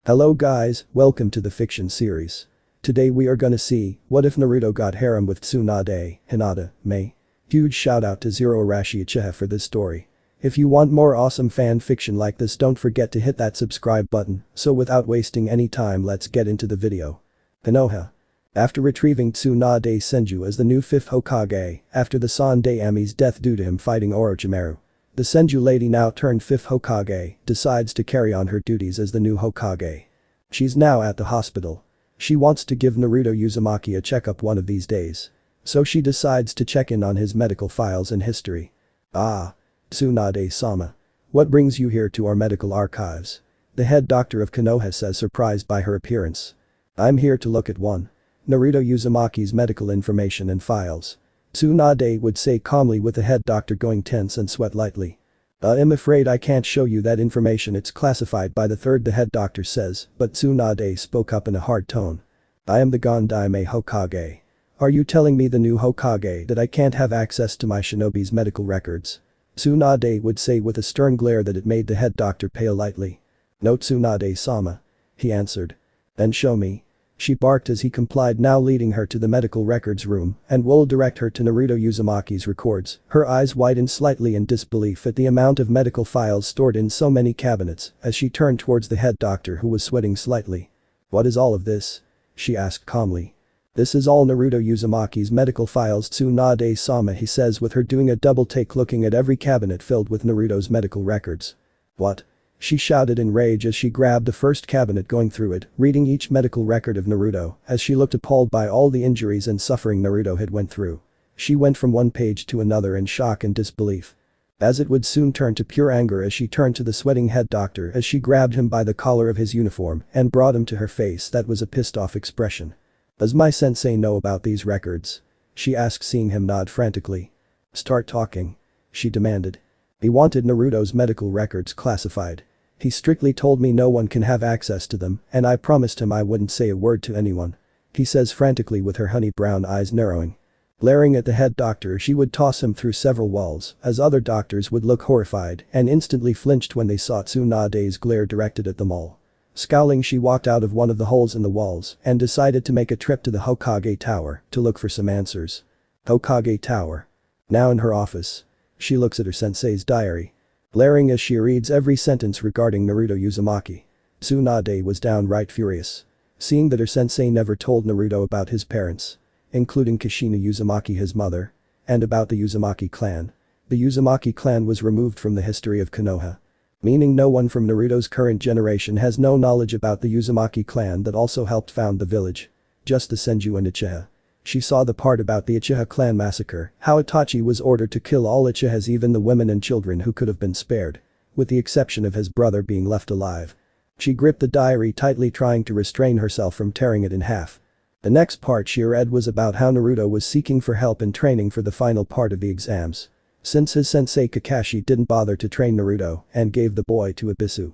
Hello guys, welcome to the fiction series. Today we are gonna see, what if Naruto got harem with Tsunade, Hinata, May? Huge shout out to Zero Arashi Uchiha for this story. If you want more awesome fan fiction like this, don't forget to hit that subscribe button, so without wasting any time let's get into the video. Konoha. After retrieving Tsunade Senju as the new 5th Hokage, after the Tsunade Ami's death due to him fighting Orochimaru, the Senju lady now turned 5th Hokage decides to carry on her duties as the new Hokage. She's now at the hospital. She wants to give Naruto Uzumaki a checkup one of these days. So she decides to check in on his medical files and history. Ah. Tsunade-sama. What brings you here to our medical archives? The head doctor of Konoha says, surprised by her appearance. I'm here to look at Naruto Uzumaki's medical information and files. Tsunade would say calmly, with the head doctor going tense and sweat lightly. I'm afraid I can't show you that information, it's classified by the head doctor says, but Tsunade spoke up in a hard tone. I am the Godaime Hokage. Are you telling me, the new Hokage, that I can't have access to my shinobi's medical records? Tsunade would say with a stern glare that it made the head doctor pale lightly. No, Tsunade-sama. He answered. Then show me. She barked as he complied, now leading her to the medical records room and will direct her to Naruto Uzumaki's records. Her eyes widened slightly in disbelief at the amount of medical files stored in so many cabinets as she turned towards the head doctor, who was sweating slightly. What is all of this? She asked calmly. This is all Naruto Uzumaki's medical files, Tsunade-sama, he says, with her doing a double take, looking at every cabinet filled with Naruto's medical records. What? She shouted in rage as she grabbed the first cabinet, going through it, reading each medical record of Naruto as she looked appalled by all the injuries and suffering Naruto had went through. She went from one page to another in shock and disbelief. As it would soon turn to pure anger as she turned to the sweating head doctor as she grabbed him by the collar of his uniform and brought him to her face that was a pissed off expression. Does my sensei know about these records? She asked, seeing him nod frantically. Start talking. She demanded. He wanted Naruto's medical records classified. He strictly told me no one can have access to them, and I promised him I wouldn't say a word to anyone. He says frantically, with her honey brown eyes narrowing. Glaring at the head doctor, she would toss him through several walls as other doctors would look horrified and instantly flinched when they saw Tsunade's glare directed at them all. Scowling, she walked out of one of the holes in the walls and decided to make a trip to the Hokage Tower to look for some answers. Hokage Tower. Now in her office. She looks at her sensei's diary. Glaring as she reads every sentence regarding Naruto Uzumaki. Tsunade was downright furious. Seeing that her sensei never told Naruto about his parents, including Kushina Uzumaki, his mother, and about the Uzumaki clan. The Uzumaki clan was removed from the history of Konoha. Meaning no one from Naruto's current generation has no knowledge about the Uzumaki clan that also helped found the village. Just the Senju and Uchiha. She saw the part about the Uchiha clan massacre, how Itachi was ordered to kill all Uchihas, even the women and children who could have been spared, with the exception of his brother being left alive. She gripped the diary tightly, trying to restrain herself from tearing it in half. The next part she read was about how Naruto was seeking for help in training for the final part of the exams. Since his sensei Kakashi didn't bother to train Naruto and gave the boy to Ibisu.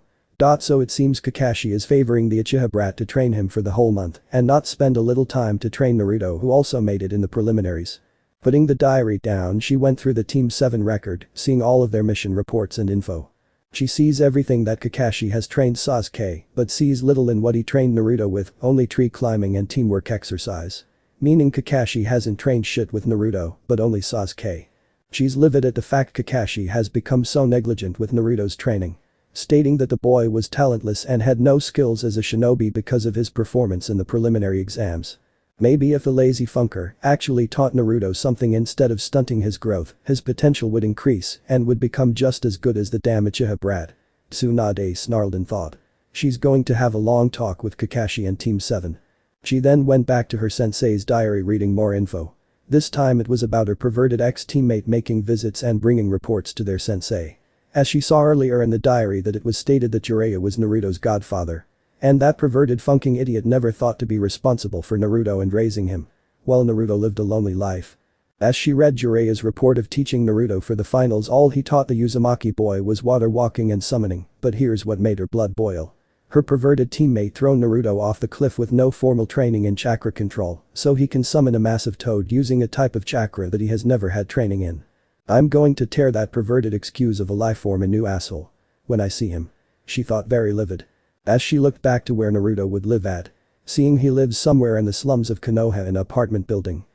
So it seems Kakashi is favoring the Uchiha brat to train him for the whole month and not spend a little time to train Naruto, who also made it in the preliminaries. Putting the diary down, she went through the Team 7 record, seeing all of their mission reports and info. She sees everything that Kakashi has trained Sasuke, but sees little in what he trained Naruto with, only tree climbing and teamwork exercise. Meaning Kakashi hasn't trained shit with Naruto, but only Sasuke. She's livid at the fact Kakashi has become so negligent with Naruto's training. Stating that the boy was talentless and had no skills as a shinobi because of his performance in the preliminary exams. Maybe if the lazy funker actually taught Naruto something instead of stunting his growth, his potential would increase and would become just as good as the damn Uchiha brat. Tsunade snarled in thought. She's going to have a long talk with Kakashi and Team 7. She then went back to her sensei's diary, reading more info. This time it was about her perverted ex-teammate making visits and bringing reports to their sensei. As she saw earlier in the diary that it was stated that Jiraiya was Naruto's godfather. And that perverted funking idiot never thought to be responsible for Naruto and raising him. While Naruto lived a lonely life. As she read Jiraiya's report of teaching Naruto for the finals, all he taught the Uzumaki boy was water walking and summoning, but here's what made her blood boil. Her perverted teammate thrown Naruto off the cliff with no formal training in chakra control, so he can summon a massive toad using a type of chakra that he has never had training in. I'm going to tear that perverted excuse of a lifeform a new asshole when I see him. She thought, very livid. As she looked back to where Naruto would live at, seeing he lives somewhere in the slums of Konoha in an apartment building.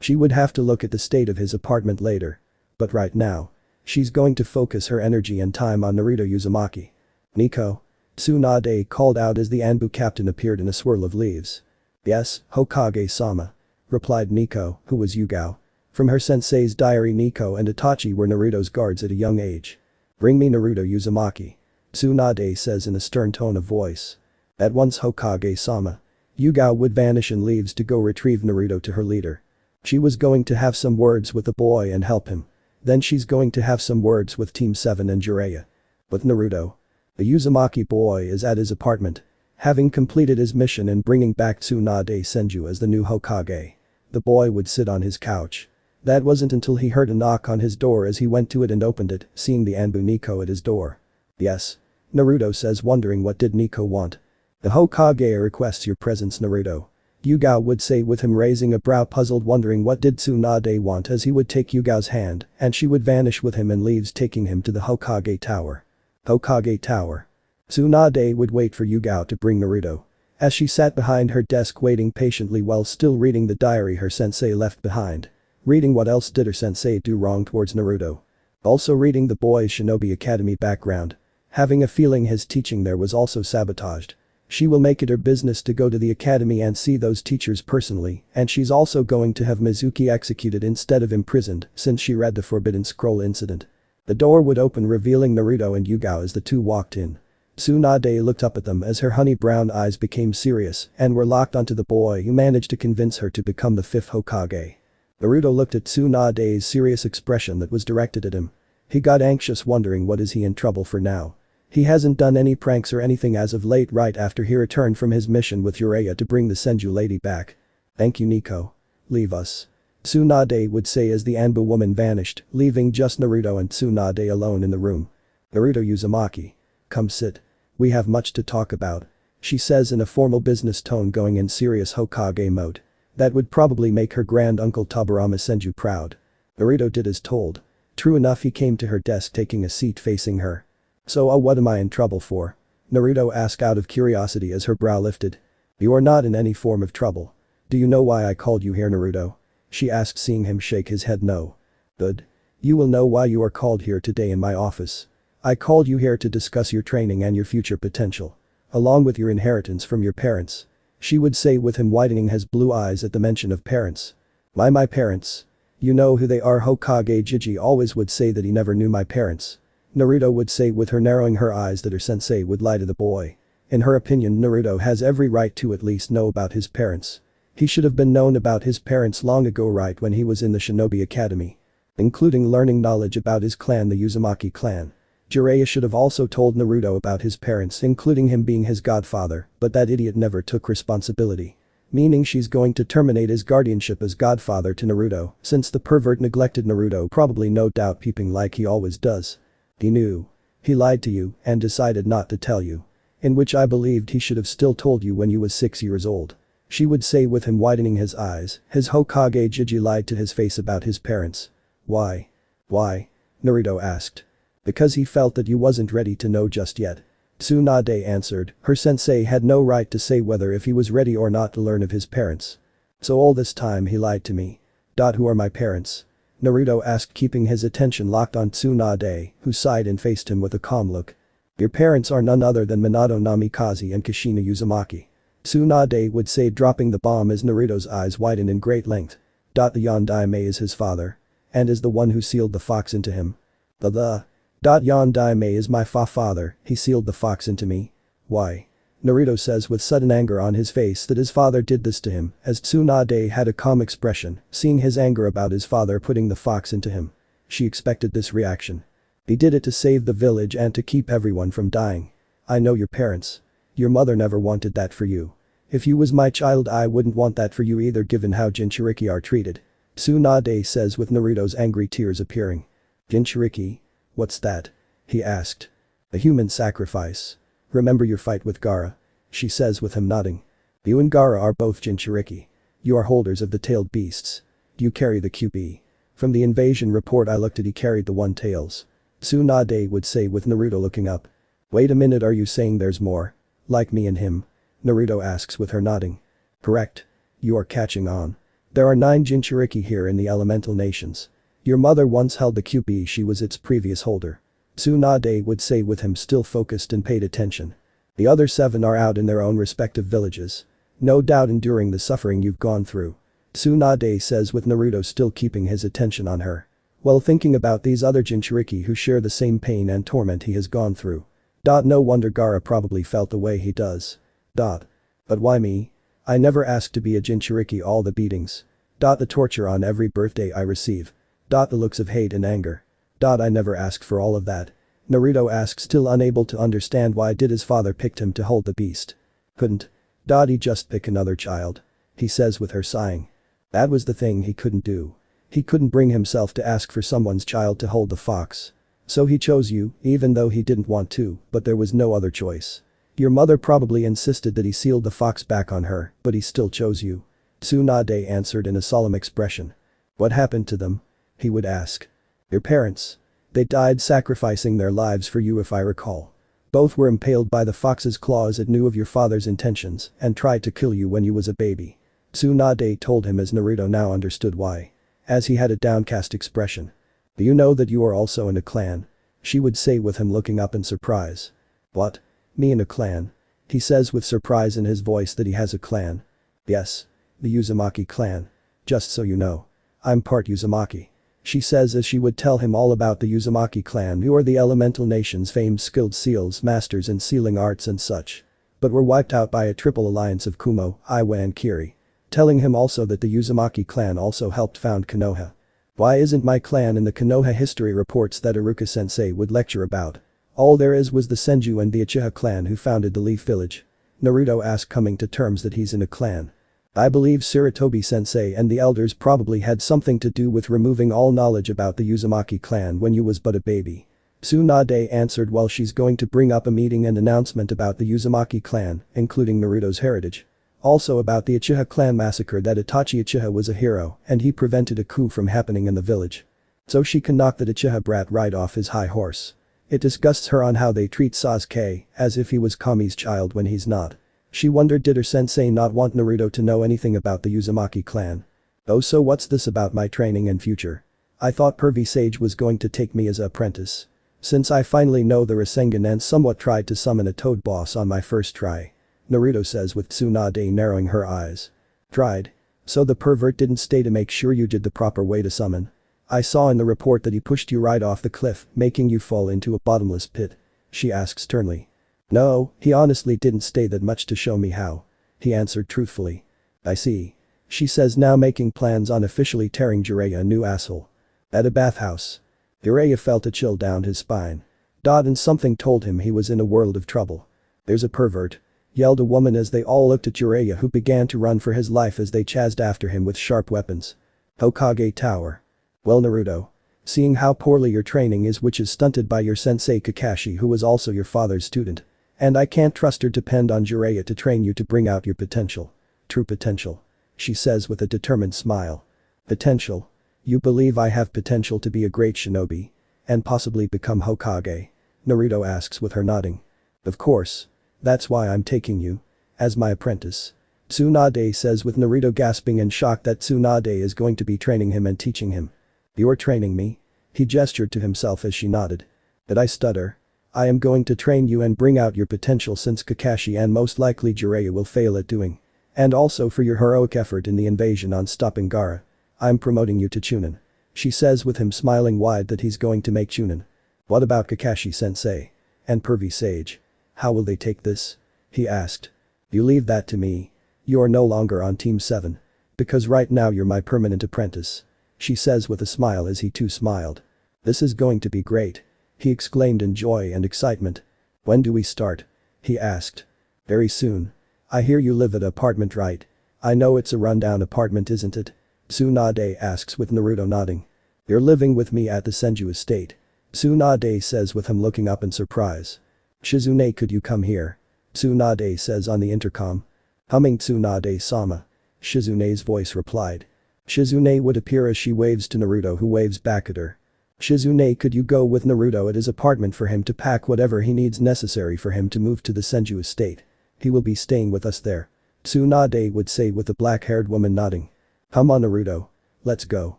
She would have to look at the state of his apartment later. But right now, she's going to focus her energy and time on Naruto Uzumaki. Nico? Tsunade called out as the Anbu captain appeared in a swirl of leaves. Yes, Hokage-sama, replied Nico, who was Yugao. From her sensei's diary, Nico and Itachi were Naruto's guards at a young age. Bring me Naruto Uzumaki. Tsunade says in a stern tone of voice. At once, Hokage-sama. Yugao would vanish and leaves to go retrieve Naruto to her leader. She was going to have some words with the boy and help him. Then she's going to have some words with Team 7 and Jiraiya. With Naruto. The Uzumaki boy is at his apartment. Having completed his mission and bringing back Tsunade Senju as the new Hokage. The boy would sit on his couch. That wasn't until he heard a knock on his door as he went to it and opened it, seeing the Anbu Nico at his door. Yes. Naruto says, wondering what did Nico want. The Hokage requests your presence, Naruto. Yugao would say with him raising a brow, puzzled, wondering what did Tsunade want, as he would take Yugao's hand and she would vanish with him and leaves, taking him to the Hokage Tower. Hokage Tower. Tsunade would wait for Yugao to bring Naruto. As she sat behind her desk waiting patiently while still reading the diary her sensei left behind. Reading what else did her sensei do wrong towards Naruto. Also reading the boy's Shinobi Academy background. Having a feeling his teaching there was also sabotaged. She will make it her business to go to the academy and see those teachers personally, and she's also going to have Mizuki executed instead of imprisoned since she read the Forbidden Scroll incident. The door would open revealing Naruto and Yugao as the two walked in. Tsunade looked up at them as her honey brown eyes became serious and were locked onto the boy, who managed to convince her to become the 5th Hokage. Naruto looked at Tsunade's serious expression that was directed at him. He got anxious, wondering what is he in trouble for now. He hasn't done any pranks or anything as of late, right after he returned from his mission with Jiraiya to bring the Senju lady back. Thank you, Nico. Leave us. Tsunade would say as the Anbu woman vanished, leaving just Naruto and Tsunade alone in the room. Naruto Uzumaki. Come sit. We have much to talk about. She says in a formal business tone, going in serious Hokage mode. That would probably make her grand uncle Tobirama Senju proud. Naruto did as told. True enough, he came to her desk taking a seat facing her. So what am I in trouble for? Naruto asked out of curiosity as her brow lifted. You are not in any form of trouble. Do you know why I called you here, Naruto? She asked, seeing him shake his head no. Good. You will know why you are called here today in my office. I called you here to discuss your training and your future potential. Along with your inheritance from your parents. She would say with him widening his blue eyes at the mention of parents. My parents? You know who they are? Hokage Jiji always would say that he never knew my parents. Naruto would say with her narrowing her eyes that her sensei would lie to the boy. In her opinion, Naruto has every right to at least know about his parents. He should have been known about his parents long ago, right when he was in the Shinobi Academy. Including learning knowledge about his clan, the Uzumaki clan. Jiraiya should have also told Naruto about his parents, including him being his godfather, but that idiot never took responsibility. Meaning she's going to terminate his guardianship as godfather to Naruto, since the pervert neglected Naruto, probably no doubt peeping like he always does. He knew. He lied to you and decided not to tell you. In which I believed he should have still told you when you was 6 years old. She would say with him widening his eyes, his Hokage Jiji lied to his face about his parents. Why? Why? Naruto asked. Because he felt that you wasn't ready to know just yet. Tsunade answered, her sensei had no right to say whether if he was ready or not to learn of his parents. So all this time he lied to me. Who are my parents? Naruto asked, keeping his attention locked on Tsunade, who sighed and faced him with a calm look. Your parents are none other than Minato Namikaze and Kushina Uzumaki. Tsunade would say, dropping the bomb as Naruto's eyes widened in great length. The Godaime is his father. And is the one who sealed the fox into him. Godaime is my father, he sealed the fox into me. Why? Naruto says with sudden anger on his face that his father did this to him, as Tsunade had a calm expression, seeing his anger about his father putting the fox into him. She expected this reaction. He did it to save the village and to keep everyone from dying. I know your parents. Your mother never wanted that for you. If you was my child, I wouldn't want that for you either, given how Jinchuriki are treated. Tsunade says with Naruto's angry tears appearing. Jinchuriki? What's that? He asked. A human sacrifice. Remember your fight with Gaara? She says with him nodding. You and Gaara are both Jinchuriki. You are holders of the tailed beasts. You carry the QB. From the invasion report I looked at, he carried the one tails. Tsunade would say with Naruto looking up. Wait a minute, are you saying there's more? Like me and him? Naruto asks with her nodding. Correct. You are catching on. There are 9 Jinchuriki here in the elemental nations. Your mother once held the QP, she was its previous holder. Tsunade would say with him still focused and paid attention. The other 7 are out in their own respective villages. No doubt enduring the suffering you've gone through. Tsunade says with Naruto still keeping his attention on her. While thinking about these other Jinchuriki who share the same pain and torment he has gone through. No wonder Gaara probably felt the way he does. But why me? I never asked to be a Jinchuriki, all the beatings. The torture on every birthday I receive. The looks of hate and anger. I never asked for all of that. Naruto asks, still unable to understand why did his father picked him to hold the beast. Couldn't he just pick another child? He says with her sighing. That was the thing he couldn't do. He couldn't bring himself to ask for someone's child to hold the fox. So he chose you, even though he didn't want to, but there was no other choice. Your mother probably insisted that he sealed the fox back on her, but he still chose you. Tsunade answered in a solemn expression. What happened to them? He would ask. Your parents. They died sacrificing their lives for you, if I recall. Both were impaled by the fox's claws. It knew of your father's intentions and tried to kill you when you was a baby. Tsunade told him as Naruto now understood why. As he had a downcast expression. Do you know that you are also in a clan? She would say with him looking up in surprise. What? Me in a clan? He says with surprise in his voice that he has a clan. Yes. The Uzumaki clan. Just so you know. I'm part Uzumaki. She says as she would tell him all about the Uzumaki clan, who are the elemental nation's famed skilled seals masters in sealing arts and such. But were wiped out by a triple alliance of Kumo, Iwa and Kiri. Telling him also that the Uzumaki clan also helped found Konoha. Why isn't my clan in the Konoha history reports that Iruka sensei would lecture about? All there is was the Senju and the Uchiha clan who founded the Leaf Village. Naruto asked, coming to terms that he's in a clan. I believe Sarutobi sensei and the elders probably had something to do with removing all knowledge about the Uzumaki clan when you was but a baby. Tsunade answered while she's going to bring up a meeting and announcement about the Uzumaki clan, including Naruto's heritage. Also about the Uchiha clan massacre, that Itachi Uchiha was a hero and he prevented a coup from happening in the village. So she can knock that Uchiha brat right off his high horse. It disgusts her on how they treat Sasuke as if he was Kami's child when he's not. She wondered, did her sensei not want Naruto to know anything about the Uzumaki clan? Oh, so what's this about my training and future? I thought Pervy Sage was going to take me as an apprentice. Since I finally know the Rasengan and somewhat tried to summon a toad boss on my first try. Naruto says with Tsunade narrowing her eyes. Tried? So the pervert didn't stay to make sure you did the proper way to summon? I saw in the report that he pushed you right off the cliff, making you fall into a bottomless pit. She asks sternly. No, he honestly didn't stay that much to show me how. He answered truthfully. I see. She says, now making plans on officially tearing Jiraiya a new asshole. At a bathhouse. Jiraiya felt a chill down his spine. And something told him he was in a world of trouble. There's a pervert. Yelled a woman as they all looked at Jiraiya, who began to run for his life as they chased after him with sharp weapons. Hokage Tower. Well, Naruto. Seeing how poorly your training is, which is stunted by your sensei Kakashi, who was also your father's student. And I can't trust or depend on Jiraiya to train you to bring out your potential. True potential. She says with a determined smile. Potential? You believe I have potential to be a great shinobi? And possibly become Hokage? Naruto asks with her nodding. Of course. That's why I'm taking you. As my apprentice. Tsunade says with Naruto gasping in shock that Tsunade is going to be training him and teaching him. You're training me? He gestured to himself as she nodded. Did I stutter? I am going to train you and bring out your potential, since Kakashi and most likely Jiraiya will fail at doing. And also for your heroic effort in the invasion on stopping Gaara. I'm promoting you to Chunin. She says with him smiling wide that he's going to make Chunin. What about Kakashi sensei? And Pervy Sage? How will they take this? He asked. You leave that to me. You're no longer on Team 7. Because right now you're my permanent apprentice. She says with a smile as he too smiled. This is going to be great. He exclaimed in joy and excitement. When do we start? He asked. Very soon. I hear you live at an apartment, right? I know it's a rundown apartment, isn't it? Tsunade asks with Naruto nodding. You're living with me at the Senju estate. Tsunade says with him looking up in surprise. Shizune, could you come here? Tsunade says on the intercom. Humming Tsunade-sama. Shizune's voice replied. Shizune would appear as she waves to Naruto, who waves back at her. Shizune, could you go with Naruto at his apartment for him to pack whatever he needs necessary for him to move to the Senju estate? He will be staying with us there. Tsunade would say with the black-haired woman nodding. Come on Naruto. Let's go.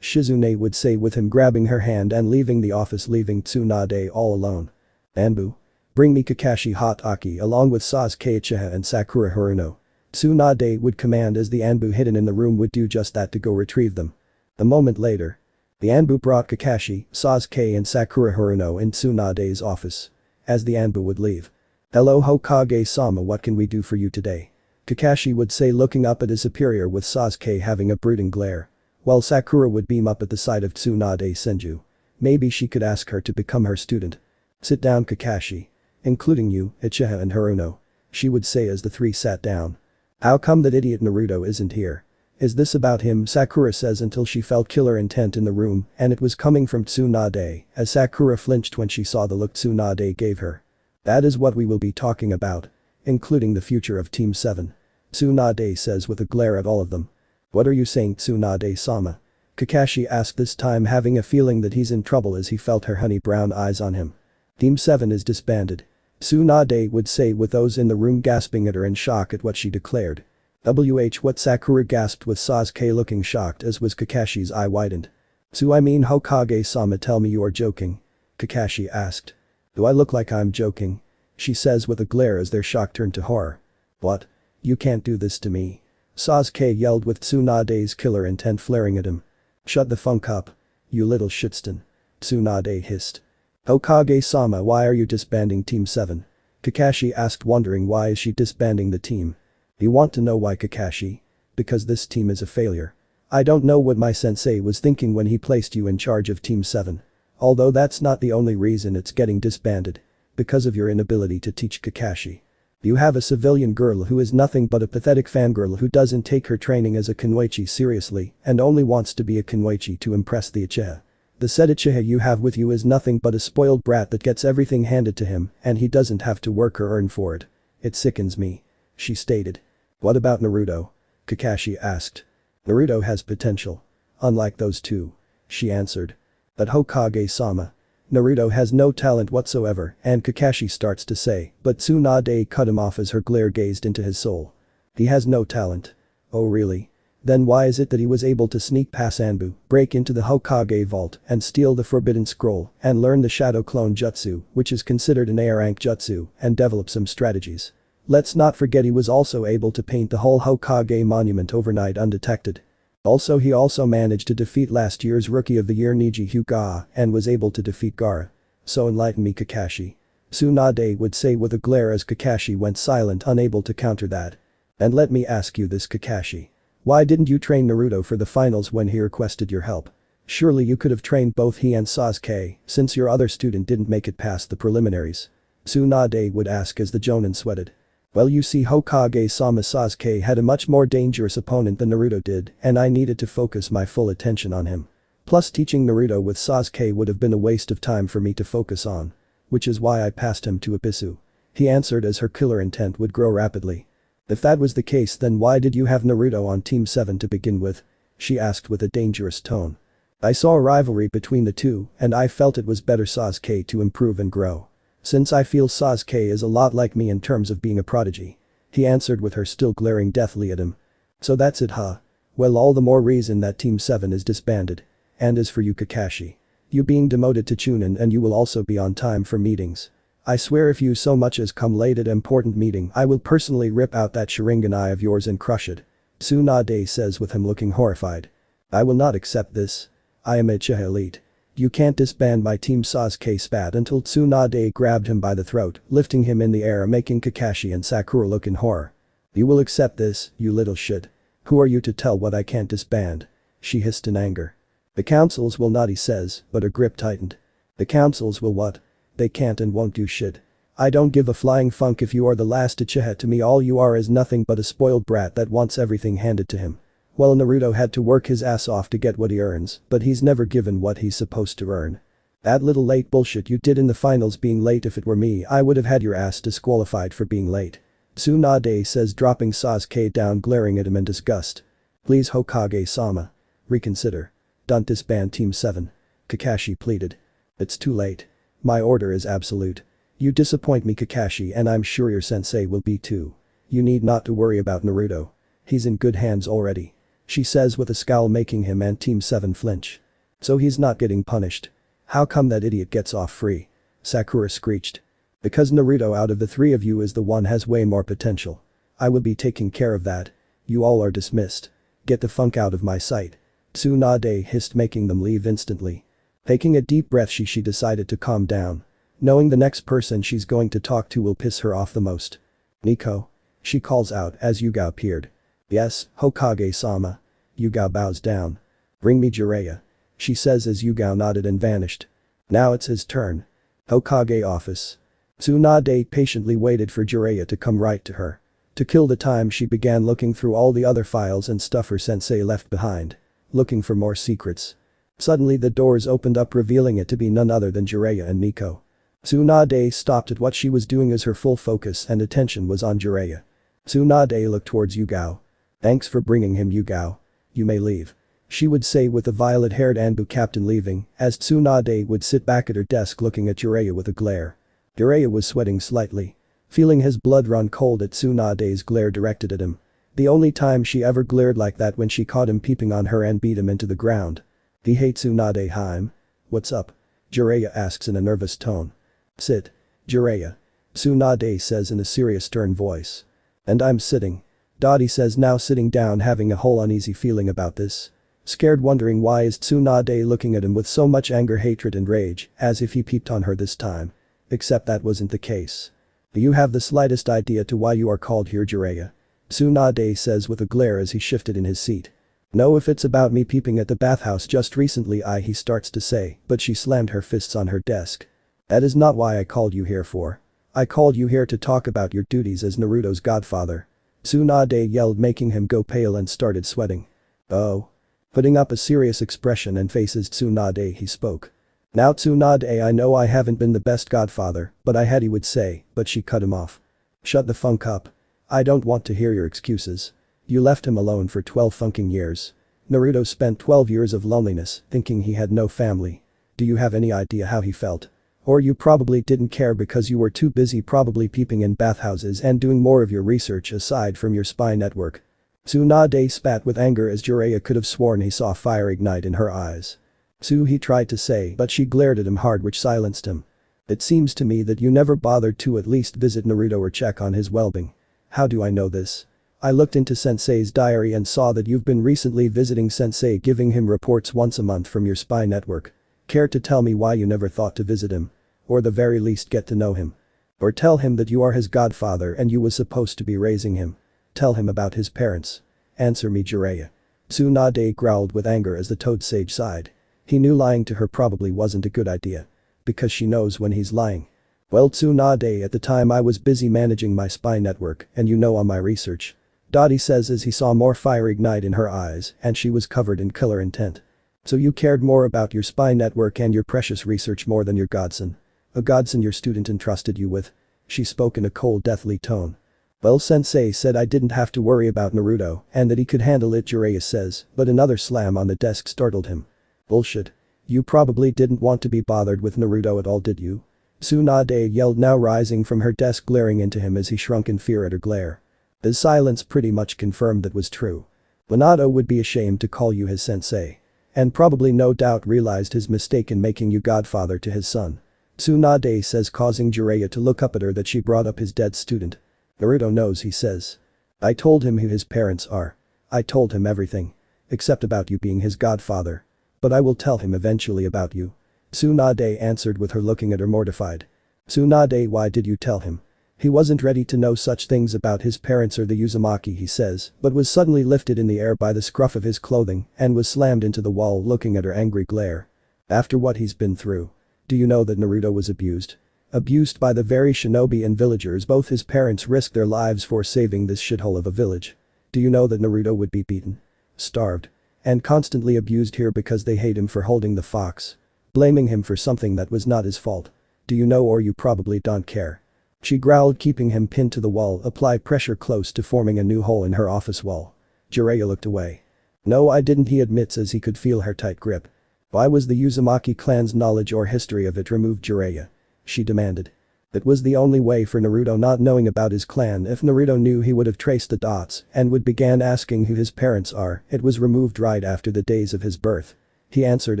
Shizune would say with him grabbing her hand and leaving the office, leaving Tsunade all alone. Anbu. Bring me Kakashi Hatake along with Sasuke Uchiha and Sakura Haruno. Tsunade would command as the Anbu hidden in the room would do just that to go retrieve them. A moment later. The Anbu brought Kakashi, Sasuke and Sakura Haruno in Tsunade's office. As the Anbu would leave. Hello Hokage-sama, what can we do for you today? Kakashi would say looking up at his superior with Sasuke having a brooding glare. While Sakura would beam up at the sight of Tsunade Senju. Maybe she could ask her to become her student. Sit down Kakashi. Including you, Uchiha and Haruno. She would say as the three sat down. How come that idiot Naruto isn't here? Is this about him? Sakura says until she felt killer intent in the room and it was coming from Tsunade as Sakura flinched when she saw the look Tsunade gave her. That is what we will be talking about. Including the future of Team 7. Tsunade says with a glare at all of them. What are you saying Tsunade-sama? Kakashi asked this time having a feeling that he's in trouble as he felt her honey brown eyes on him. Team 7 is disbanded. Tsunade would say with those in the room gasping at her in shock at what she declared. What Sakura gasped with Sasuke looking shocked as was Kakashi's eye widened. So I mean Hokage-sama, tell me you are joking? Kakashi asked. Do I look like I'm joking? She says with a glare as their shock turned to horror. What? You can't do this to me. Sasuke yelled with Tsunade's killer intent flaring at him. Shut the funk up. You little shitston. Tsunade hissed. Hokage-sama, why are you disbanding Team 7? Kakashi asked wondering why is she disbanding the team. You want to know why Kakashi? Because this team is a failure. I don't know what my sensei was thinking when he placed you in charge of Team 7. Although that's not the only reason it's getting disbanded. Because of your inability to teach Kakashi. You have a civilian girl who is nothing but a pathetic fangirl who doesn't take her training as a Kunoichi seriously and only wants to be a Kunoichi to impress the Uchiha. The said Uchiha you have with you is nothing but a spoiled brat that gets everything handed to him and he doesn't have to work or earn for it. It sickens me. She stated. What about Naruto? Kakashi asked. Naruto has potential. Unlike those two. She answered. But Hokage-sama. Naruto has no talent whatsoever and Kakashi starts to say but Tsunade cut him off as her glare gazed into his soul. He has no talent. Oh really? Then why is it that he was able to sneak past Anbu, break into the Hokage vault and steal the forbidden scroll and learn the shadow clone jutsu which is considered an A rank jutsu and develop some strategies. Let's not forget he was also able to paint the whole Hokage monument overnight undetected. Also he also managed to defeat last year's Rookie of the Year Niji Hyuga and was able to defeat Gaara. So enlighten me Kakashi. Tsunade would say with a glare as Kakashi went silent unable to counter that. And let me ask you this Kakashi. Why didn't you train Naruto for the finals when he requested your help? Surely you could have trained both he and Sasuke since your other student didn't make it past the preliminaries. Tsunade would ask as the Jonin sweated. Well you see Hokage-sama Sasuke had a much more dangerous opponent than Naruto did and I needed to focus my full attention on him. Plus teaching Naruto with Sasuke would have been a waste of time for me to focus on. Which is why I passed him to Abisu. He answered as her killer intent would grow rapidly. If that was the case then why did you have Naruto on Team 7 to begin with? She asked with a dangerous tone. I saw a rivalry between the two and I felt it was better Sasuke to improve and grow. Since I feel Sasuke is a lot like me in terms of being a prodigy. He answered with her still glaring deathly at him. So that's it huh? Well all the more reason that Team 7 is disbanded. And as for you Kakashi. You being demoted to Chunin and you will also be on time for meetings. I swear if you so much as come late at an important meeting I will personally rip out that Sharingan eye of yours and crush it. Tsunade says with him looking horrified. I will not accept this. I am a Uchiha elite. You can't disband my team Sasuke spat until Tsunade grabbed him by the throat, lifting him in the air making Kakashi and Sakura look in horror. You will accept this, you little shit. Who are you to tell what I can't disband? She hissed in anger. The councils will not he says, but her grip tightened. The councils will what? They can't and won't do shit. I don't give a flying funk if you are the last Uchiha to me all you are is nothing but a spoiled brat that wants everything handed to him. Well Naruto had to work his ass off to get what he earns, but he's never given what he's supposed to earn. That little late bullshit you did in the finals being late if it were me I would have had your ass disqualified for being late. Tsunade says dropping Sasuke down glaring at him in disgust. Please Hokage-sama. Reconsider. Don't disband Team 7. Kakashi pleaded. It's too late. My order is absolute. You disappoint me, Kakashi, and I'm sure your sensei will be too. You need not to worry about Naruto. He's in good hands already. She says with a scowl, making him and Team 7 flinch. So he's not getting punished. How come that idiot gets off free? Sakura screeched. Because Naruto out of the three of you is the one has way more potential. I will be taking care of that. You all are dismissed. Get the funk out of my sight. Tsunade hissed, making them leave instantly. Taking a deep breath, she decided to calm down. Knowing the next person she's going to talk to will piss her off the most. Nico? She calls out as Yuga appeared. Yes, Hokage-sama. Yuga bows down. Bring me Jiraiya. She says as Yuga nodded and vanished. Now it's his turn. Hokage office. Tsunade patiently waited for Jiraiya to come right to her. To kill the time, she began looking through all the other files and stuff her sensei left behind. Looking for more secrets. Suddenly the doors opened up, revealing it to be none other than Jiraiya and Nico. Tsunade stopped at what she was doing as her full focus and attention was on Jiraiya. Tsunade looked towards Yugao. Thanks for bringing him, Yugao. You may leave. She would say with the violet-haired Anbu captain leaving, as Tsunade would sit back at her desk looking at Jiraiya with a glare. Jiraiya was sweating slightly. Feeling his blood run cold at Tsunade's glare directed at him. The only time she ever glared like that when she caught him peeping on her and beat him into the ground. He hates Tsunade Harem. What's up? Jiraiya asks in a nervous tone. Sit. Jiraiya. Tsunade says in a serious stern voice. And I'm sitting. Dottie says, now sitting down, having a whole uneasy feeling about this. Scared, wondering why is Tsunade looking at him with so much anger, hatred and rage, as if he peeped on her this time. Except that wasn't the case. Do you have the slightest idea to why you are called here, Jiraiya? Tsunade says with a glare as he shifted in his seat. No, if it's about me peeping at the bathhouse just recently, he starts to say, but she slammed her fists on her desk. That is not why I called you here for. I called you here to talk about your duties as Naruto's godfather. Tsunade yelled, making him go pale and started sweating. Oh. Putting up a serious expression and faces Tsunade, he spoke. Now Tsunade, I know I haven't been the best godfather, but I had, he would say, but she cut him off. Shut the funk up. I don't want to hear your excuses. You left him alone for 12 funking years. Naruto spent 12 years of loneliness, thinking he had no family. Do you have any idea how he felt? Or you probably didn't care because you were too busy probably peeping in bathhouses and doing more of your research aside from your spy network. Tsunade spat with anger as Jiraiya could have sworn he saw fire ignite in her eyes. He tried to say, but she glared at him hard, which silenced him. It seems to me that you never bothered to at least visit Naruto or check on his well-being. How do I know this? I looked into Sensei's diary and saw that you've been recently visiting Sensei, giving him reports once a month from your spy network. Care to tell me why you never thought to visit him? Or the very least get to know him? Or tell him that you are his godfather and you was supposed to be raising him? Tell him about his parents. Answer me, Jiraiya. Tsunade growled with anger as the toad sage sighed. He knew lying to her probably wasn't a good idea. Because she knows when he's lying. Well, Tsunade, at the time I was busy managing my spy network and on my research. Dottie says as he saw more fire ignite in her eyes and she was covered in killer intent. So you cared more about your spy network and your precious research more than your godson. A godson your student entrusted you with. She spoke in a cold, deathly tone. Well, Sensei said I didn't have to worry about Naruto and that he could handle it, Jiraiya says, but another slam on the desk startled him. Bullshit. You probably didn't want to be bothered with Naruto at all, did you? Tsunade yelled, now rising from her desk, glaring into him as he shrunk in fear at her glare. The silence pretty much confirmed that was true. Minato would be ashamed to call you his sensei. And probably no doubt realized his mistake in making you godfather to his son. Tsunade says, causing Jiraiya to look up at her, that she brought up his dead student. Naruto knows, he says. I told him who his parents are. I told him everything. Except about you being his godfather. But I will tell him eventually about you. Tsunade answered with her looking at her mortified. Tsunade, why did you tell him? He wasn't ready to know such things about his parents or the Uzumaki, he says, but was suddenly lifted in the air by the scruff of his clothing and was slammed into the wall, looking at her angry glare. After what he's been through. Do you know that Naruto was abused? Abused by the very shinobi and villagers. Both his parents risked their lives for saving this shithole of a village. Do you know that Naruto would be beaten? Starved. And constantly abused here because they hate him for holding the fox. Blaming him for something that was not his fault. Do you know, or you probably don't care? She growled, keeping him pinned to the wall, apply pressure close to forming a new hole in her office wall. Jiraiya looked away. No, I didn't, he admits as he could feel her tight grip. Why was the Uzumaki clan's knowledge or history of it removed, Jiraiya? She demanded. That was the only way for Naruto not knowing about his clan. If Naruto knew, he would have traced the dots and would began asking who his parents are. It was removed right after the days of his birth. He answered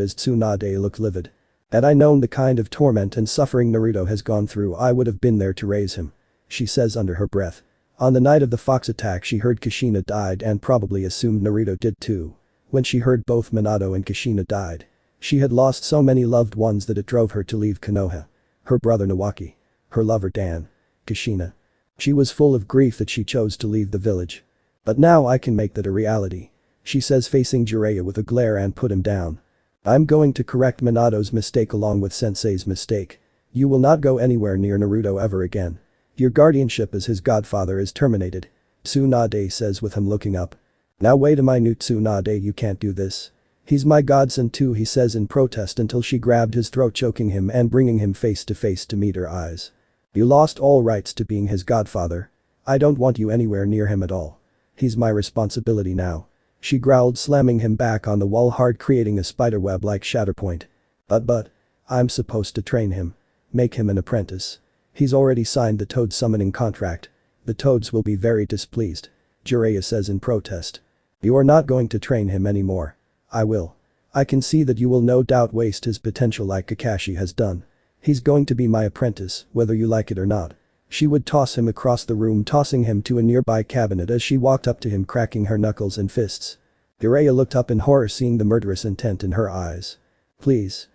as Tsunade looked livid. Had I known the kind of torment and suffering Naruto has gone through, I would have been there to raise him. She says under her breath. On the night of the fox attack, she heard Kushina died and probably assumed Naruto did too. When she heard both Minato and Kushina died, she had lost so many loved ones that it drove her to leave Konoha. Her brother Nawaki. Her lover Dan. Kushina. She was full of grief that she chose to leave the village. But now I can make that a reality. She says, facing Jiraiya with a glare, and put him down. I'm going to correct Minato's mistake along with Sensei's mistake. You will not go anywhere near Naruto ever again. Your guardianship as his godfather is terminated. Tsunade says with him looking up. Now wait a minute, Tsunade, you can't do this. He's my godson too, he says in protest, until she grabbed his throat, choking him and bringing him face to meet her eyes. You lost all rights to being his godfather. I don't want you anywhere near him at all. He's my responsibility now. She growled, slamming him back on the wall hard, creating a spiderweb like Shatterpoint. But, I'm supposed to train him. Make him an apprentice. He's already signed the toad summoning contract. The toads will be very displeased. Jiraiya says in protest. You are not going to train him anymore. I will. I can see that you will no doubt waste his potential like Kakashi has done. He's going to be my apprentice, whether you like it or not. She would toss him across the room, tossing him to a nearby cabinet as she walked up to him, cracking her knuckles and fists. Jiraiya looked up in horror, seeing the murderous intent in her eyes. Please.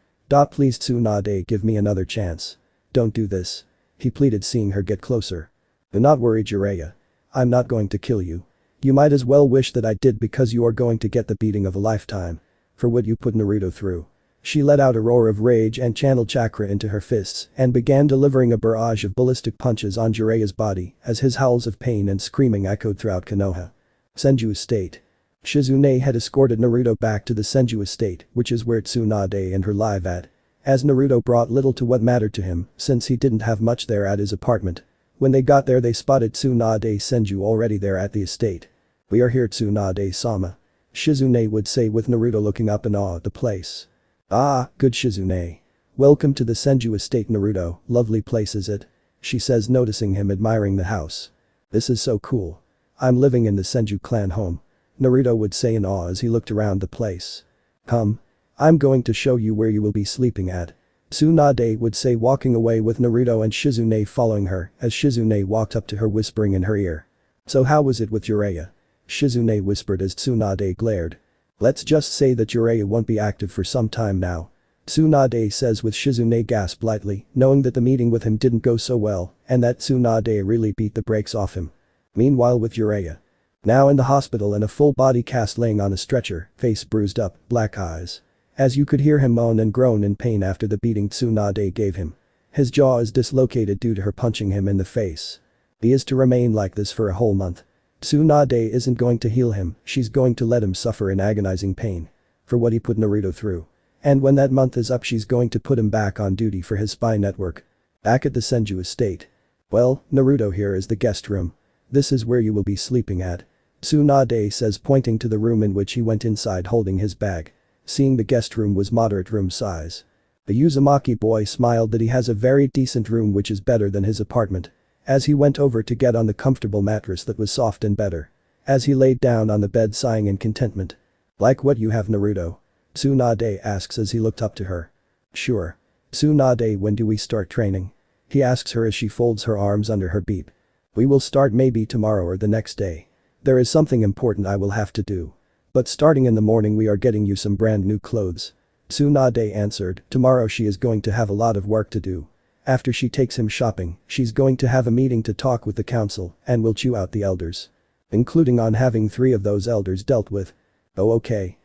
Please, Tsunade, give me another chance. Don't do this. He pleaded, seeing her get closer. Do not worry, Jiraiya. I'm not going to kill you. You might as well wish that I did, because you are going to get the beating of a lifetime. For what you put Naruto through. She let out a roar of rage and channeled chakra into her fists and began delivering a barrage of ballistic punches on Jiraiya's body as his howls of pain and screaming echoed throughout Konoha. Senju Estate. Shizune had escorted Naruto back to the Senju Estate, which is where Tsunade and her live at. As Naruto brought little to what mattered to him, since he didn't have much there at his apartment. When they got there, they spotted Tsunade Senju already there at the estate. We are here, Tsunade-sama. Shizune would say, with Naruto looking up in awe at the place. Ah, good Shizune. Welcome to the Senju Estate, Naruto, lovely place is it? She says, noticing him admiring the house. This is so cool. I'm living in the Senju clan home. Naruto would say in awe as he looked around the place. Come. I'm going to show you where you will be sleeping at. Tsunade would say, walking away with Naruto and Shizune following her as Shizune walked up to her, whispering in her ear. So how was it with Jiraiya? Shizune whispered as Tsunade glared. Let's just say that Jiraiya won't be active for some time now. Tsunade says, with Shizune gasped lightly, knowing that the meeting with him didn't go so well and that Tsunade really beat the brakes off him. Meanwhile, with Jiraiya. Now in the hospital in a full body cast, laying on a stretcher, face bruised up, black eyes. As you could hear him moan and groan in pain after the beating Tsunade gave him. His jaw is dislocated due to her punching him in the face. He is to remain like this for a whole month. Tsunade isn't going to heal him, she's going to let him suffer in agonizing pain. For what he put Naruto through. And when that month is up, she's going to put him back on duty for his spy network. Back at the Senju Estate. Well, Naruto, here is the guest room. This is where you will be sleeping at. Tsunade says, pointing to the room in which he went inside holding his bag. Seeing the guest room was moderate room size. The Uzumaki boy smiled that he has a very decent room, which is better than his apartment. As he went over to get on the comfortable mattress that was soft and better. As he laid down on the bed, sighing in contentment. Like what you have, Naruto? Tsunade asks as he looked up to her. Sure. Tsunade, when do we start training? He asks her as she folds her arms under her beep. We will start maybe tomorrow or the next day. There is something important I will have to do. But starting in the morning we are getting you some brand new clothes. Tsunade answered, tomorrow she is going to have a lot of work to do. After she takes him shopping, she's going to have a meeting to talk with the council and will chew out the elders. Including on having 3 of those elders dealt with. Oh okay.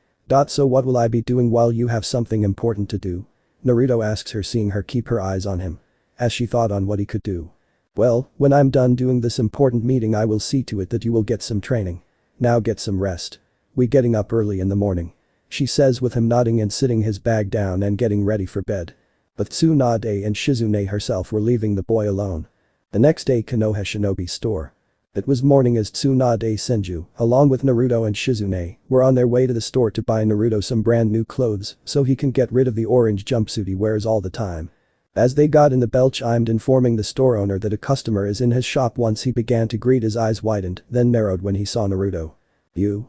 So what will I be doing while you have something important to do? Naruto asks her, seeing her keep her eyes on him. As she thought on what he could do. Well, when I'm done doing this important meeting I will see to it that you will get some training. Now get some rest. We getting up early in the morning. She says, with him nodding and sitting his bag down and getting ready for bed. But Tsunade and Shizune herself were leaving the boy alone. The next day, Konoha Shinobi Store. It was morning as Tsunade Senju, along with Naruto and Shizune, were on their way to the store to buy Naruto some brand new clothes so he can get rid of the orange jumpsuit he wears all the time. As they got in, the bell chimed, informing the store owner that a customer is in his shop. Once he began to greet, his eyes widened, then narrowed when he saw Naruto. You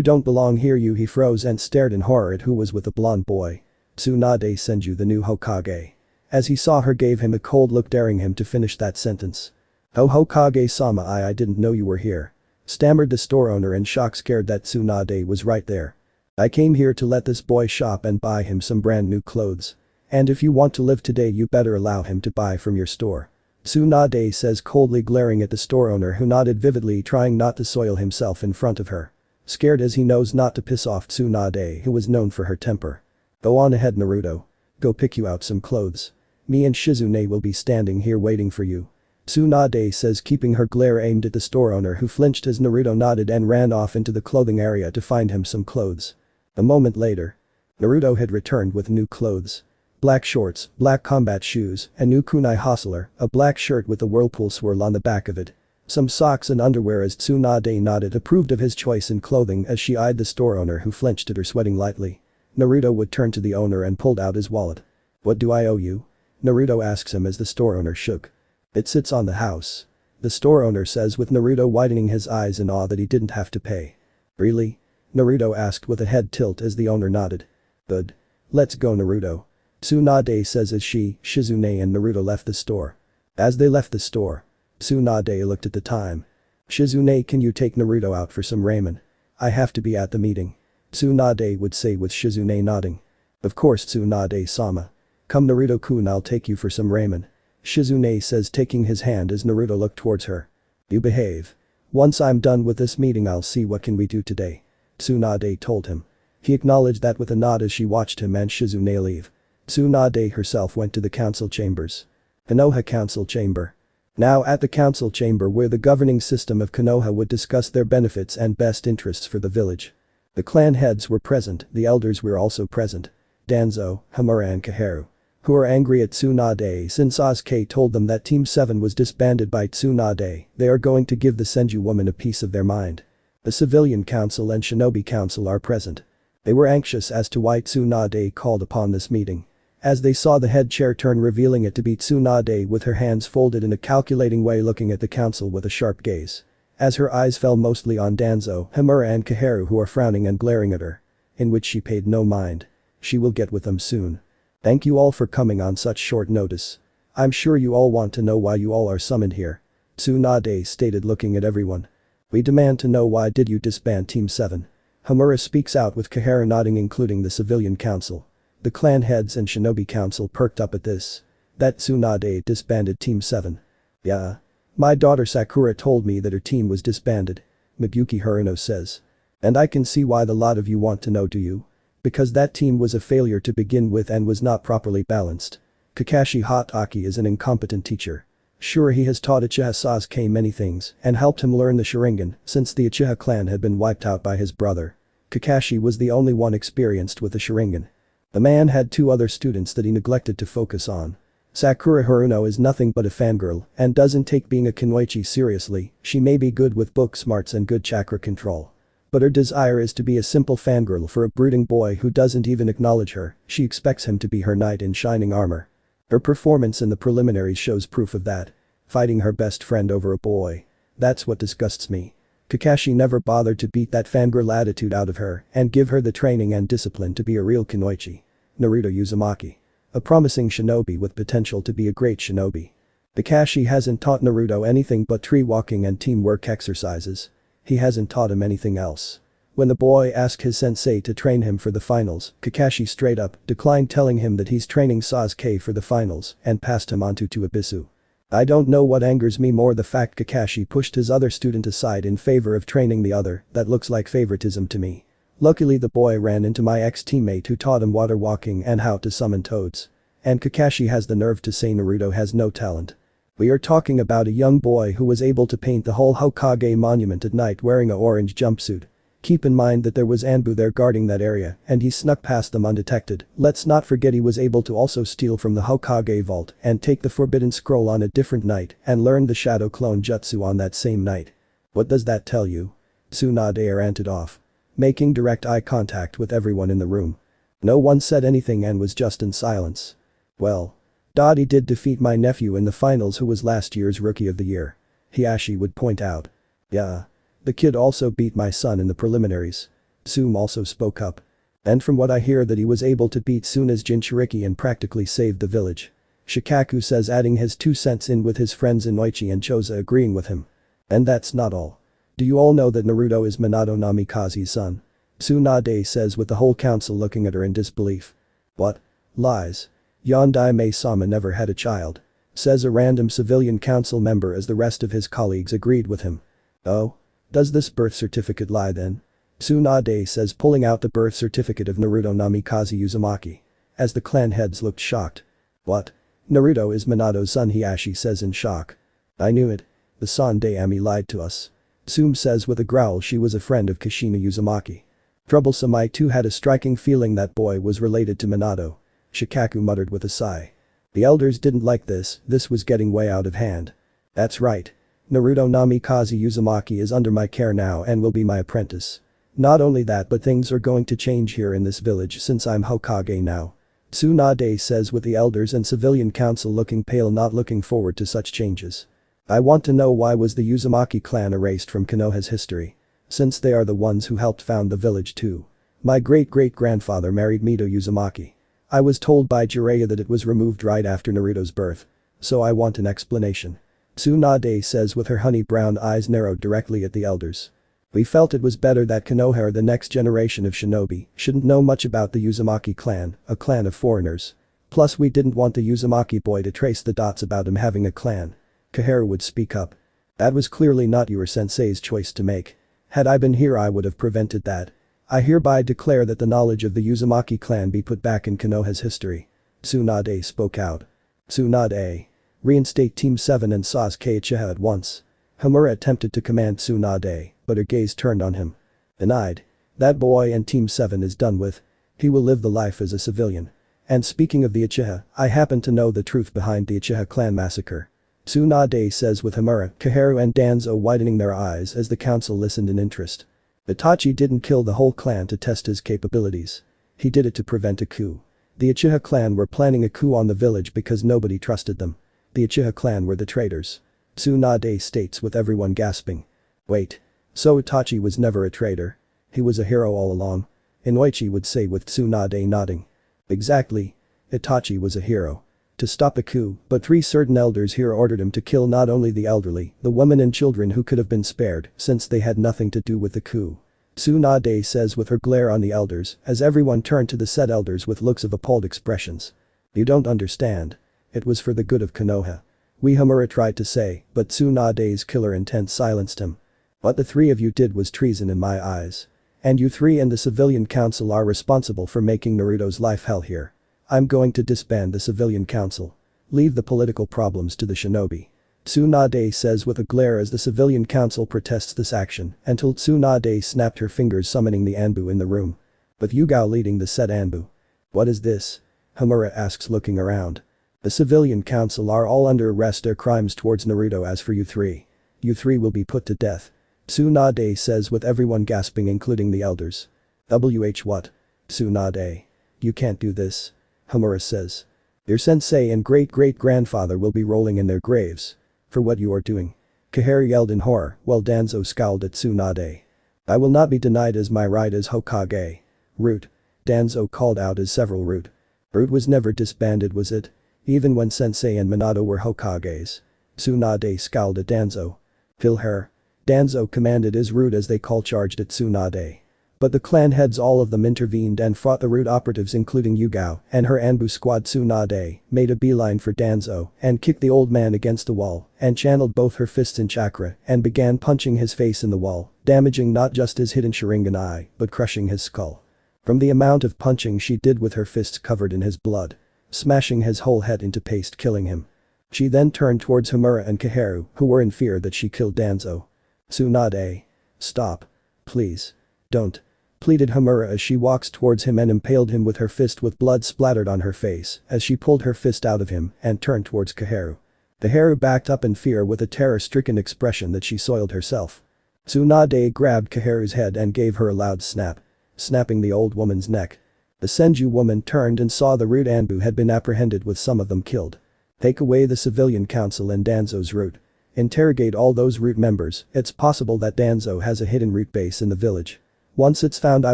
don't belong here, you. He froze and stared in horror at who was with the blonde boy. Tsunade Senju, the new Hokage. As he saw her, gave him a cold look, daring him to finish that sentence. "Oh, Hokage-sama, I didn't know you were here," stammered the store owner in shock, scared that Tsunade was right there. "I came here to let this boy shop and buy him some brand new clothes. And if you want to live today, you better allow him to buy from your store," Tsunade says, coldly glaring at the store owner, who nodded vividly, trying not to soil himself in front of her. Scared as he knows not to piss off Tsunade, who was known for her temper. "Go on ahead, Naruto. Go pick you out some clothes. Me and Shizune will be standing here waiting for you," Tsunade says, keeping her glare aimed at the store owner, who flinched as Naruto nodded and ran off into the clothing area to find him some clothes. A moment later, Naruto had returned with new clothes. Black shorts, black combat shoes, a new kunai hustler, a black shirt with a whirlpool swirl on the back of it. Some socks and underwear as Tsunade nodded, approved of his choice in clothing as she eyed the store owner, who flinched at her, sweating lightly. Naruto would turn to the owner and pulled out his wallet. "What do I owe you?" Naruto asks him as the store owner shook. "It sits on the house," the store owner says, with Naruto widening his eyes in awe that he didn't have to pay. "Really?" Naruto asked with a head tilt as the owner nodded. "Good. Let's go, Naruto," Tsunade says as she, Shizune and Naruto left the store. As they left the store, Tsunade looked at the time. "Shizune, can you take Naruto out for some ramen? I have to be at the meeting," Tsunade would say, with Shizune nodding. "Of course, Tsunade-sama. Come, Naruto-kun, I'll take you for some ramen," Shizune says, taking his hand as Naruto looked towards her. "You behave. Once I'm done with this meeting, I'll see what can we do today," Tsunade told him. He acknowledged that with a nod as she watched him and Shizune leave. Tsunade herself went to the council chambers. Konoha Council Chamber. Now at the council chamber, where the governing system of Konoha would discuss their benefits and best interests for the village. The clan heads were present, the elders were also present. Danzo, Hamura and Kaharu, who are angry at Tsunade since Sasuke told them that Team 7 was disbanded by Tsunade. They are going to give the Senju woman a piece of their mind. The civilian council and shinobi council are present. They were anxious as to why Tsunade called upon this meeting. As they saw the head chair turn, revealing it to be Tsunade with her hands folded in a calculating way, looking at the council with a sharp gaze. As her eyes fell mostly on Danzo, Hamura and Kaharu, who are frowning and glaring at her. In which she paid no mind. She will get with them soon. "Thank you all for coming on such short notice. I'm sure you all want to know why you all are summoned here," Tsunade stated, looking at everyone. "We demand to know why did you disband Team 7? Hamura speaks out, with Kaharu nodding, including the civilian council. The clan heads and shinobi council perked up at this. That Tsunade disbanded Team 7. "Yeah. My daughter Sakura told me that her team was disbanded," Miyuki Haruno says. "And I can see why the lot of you want to know, do you? Because that team was a failure to begin with and was not properly balanced. Kakashi Hatake is an incompetent teacher. Sure, he has taught Uchiha Sasuke many things and helped him learn the Sharingan since the Uchiha clan had been wiped out by his brother. Kakashi was the only one experienced with the Sharingan. The man had 2 other students that he neglected to focus on. Sakura Haruno is nothing but a fangirl and doesn't take being a kunoichi seriously. She may be good with book smarts and good chakra control. But her desire is to be a simple fangirl for a brooding boy who doesn't even acknowledge her. She expects him to be her knight in shining armor. Her performance in the preliminaries shows proof of that. Fighting her best friend over a boy. That's what disgusts me. Kakashi never bothered to beat that fangirl attitude out of her and give her the training and discipline to be a real kunoichi. Naruto Uzumaki. A promising shinobi with potential to be a great shinobi. Kakashi hasn't taught Naruto anything but tree walking and teamwork exercises. He hasn't taught him anything else. When the boy asked his sensei to train him for the finals, Kakashi straight up declined, telling him that he's training Sasuke for the finals and passed him on to Abisu. I don't know what angers me more, the fact Kakashi pushed his other student aside in favor of training the other. That looks like favoritism to me. Luckily the boy ran into my ex-teammate who taught him water walking and how to summon toads. And Kakashi has the nerve to say Naruto has no talent. We are talking about a young boy who was able to paint the whole Hokage monument at night wearing a orange jumpsuit. Keep in mind that there was Anbu there guarding that area and he snuck past them undetected. Let's not forget he was able to also steal from the Hokage vault and take the forbidden scroll on a different night and learn the shadow clone jutsu on that same night. What does that tell you? Tsunade ranted off. Making direct eye contact with everyone in the room. No one said anything and was just in silence. Well. Dottie did defeat my nephew in the finals, who was last year's Rookie of the Year. Hiashi would point out. Yeah. The kid also beat my son in the preliminaries. Tsum also spoke up. And from what I hear that he was able to beat Tsunade's Jinchuriki and practically saved the village. Shikaku says, adding his 2 cents in, with his friends Inoichi and Choza agreeing with him. And that's not all. Do you all know that Naruto is Minato Namikaze's son? Tsunade says, with the whole council looking at her in disbelief. What? Lies. Godaime-sama never had a child. Says a random civilian council member, as the rest of his colleagues agreed with him. Oh? Does this birth certificate lie then? Tsunade says, pulling out the birth certificate of Naruto Namikaze Uzumaki. As the clan heads looked shocked. What? Naruto is Minato's son, Hiashi says in shock. I knew it. The Tsunade Ami lied to us. Tsum says with a growl she was a friend of Kashina Uzumaki. Troublesome, I too had a striking feeling that boy was related to Minato. Shikaku muttered with a sigh. The elders didn't like this was getting way out of hand. That's right. Naruto Namikaze Uzumaki is under my care now and will be my apprentice. Not only that, but things are going to change here in this village since I'm Hokage now. Tsunade says, with the elders and civilian council looking pale, not looking forward to such changes. I want to know, why was the Uzumaki clan erased from Konoha's history? Since they are the ones who helped found the village too. My great-great-grandfather married Mito Uzumaki. I was told by Jiraiya that it was removed right after Naruto's birth. So I want an explanation. Tsunade says, with her honey brown eyes narrowed directly at the elders. We felt it was better that Konoha, or the next generation of shinobi, shouldn't know much about the Uzumaki clan, a clan of foreigners. Plus we didn't want the Uzumaki boy to trace the dots about him having a clan. Kaheru would speak up. That was clearly not your sensei's choice to make. Had I been here, I would have prevented that. I hereby declare that the knowledge of the Uzumaki clan be put back in Konoha's history. Tsunade spoke out. Tsunade. Reinstate Team 7 and Sasuke Uchiha at once. Homura attempted to command Tsunade, but her gaze turned on him. Denied. That boy and Team 7 is done with. He will live the life as a civilian. And speaking of the Uchiha, I happen to know the truth behind the Uchiha clan massacre. Tsunade says, with Homura, Kaheru and Danzo widening their eyes as the council listened in interest. Itachi didn't kill the whole clan to test his capabilities. He did it to prevent a coup. The Uchiha clan were planning a coup on the village because nobody trusted them. The Uchiha clan were the traitors. Tsunade states, with everyone gasping. Wait. So Itachi was never a traitor? He was a hero all along? Inoichi would say, with Tsunade nodding. Exactly. Itachi was a hero. To stop a coup, but 3 certain elders here ordered him to kill not only the elderly, the women and children who could have been spared since they had nothing to do with the coup. Tsunade says, with her glare on the elders, as everyone turned to the said elders with looks of appalled expressions. You don't understand. It was for the good of Konoha. Homura tried to say, but Tsunade's killer intent silenced him. What the 3 of you did was treason in my eyes. And you 3 and the civilian council are responsible for making Naruto's life hell here. I'm going to disband the civilian council. Leave the political problems to the shinobi. Tsunade says with a glare as the civilian council protests this action until Tsunade snapped her fingers, summoning the Anbu in the room. With Yugao leading the said Anbu. What is this? Homura asks, looking around. The civilian council are all under arrest for crimes towards Naruto. As for you 3. You 3 will be put to death. Tsunade says, with everyone gasping including the elders. What? Tsunade. You can't do this. Homura says. Your sensei and great-great-grandfather will be rolling in their graves. For what you are doing. Kaheru yelled in horror while Danzo scowled at Tsunade. I will not be denied as my right as Hokage. Root. Danzo called out as several root. Root was never disbanded, was it? Even when Sensei and Minato were Hokages. Tsunade scowled at Danzo. Kill her. Danzo commanded as Root as they charged at Tsunade. But the clan heads, all of them, intervened and fought the Root operatives including Yugao and her Anbu squad. Tsunade made a beeline for Danzo and kicked the old man against the wall and channeled both her fists in chakra and began punching his face in the wall, damaging not just his hidden Sharingan eye but crushing his skull. From the amount of punching she did with her fists covered in his blood. Smashing his whole head into paste, killing him. She then turned towards Homura and Kaheru, who were in fear that she killed Danzo. Tsunade. Stop. Please. Don't. Pleaded Homura as she walks towards him and impaled him with her fist with blood splattered on her face as she pulled her fist out of him and turned towards Kaheru. Kaheru backed up in fear with a terror-stricken expression that she soiled herself. Tsunade grabbed Kaharu's head and gave her a loud snap, snapping the old woman's neck. The Senju woman turned and saw the root Anbu had been apprehended with some of them killed. Take away the civilian council and Danzo's root. Interrogate all those root members. It's possible that Danzo has a hidden root base in the village. Once it's found, I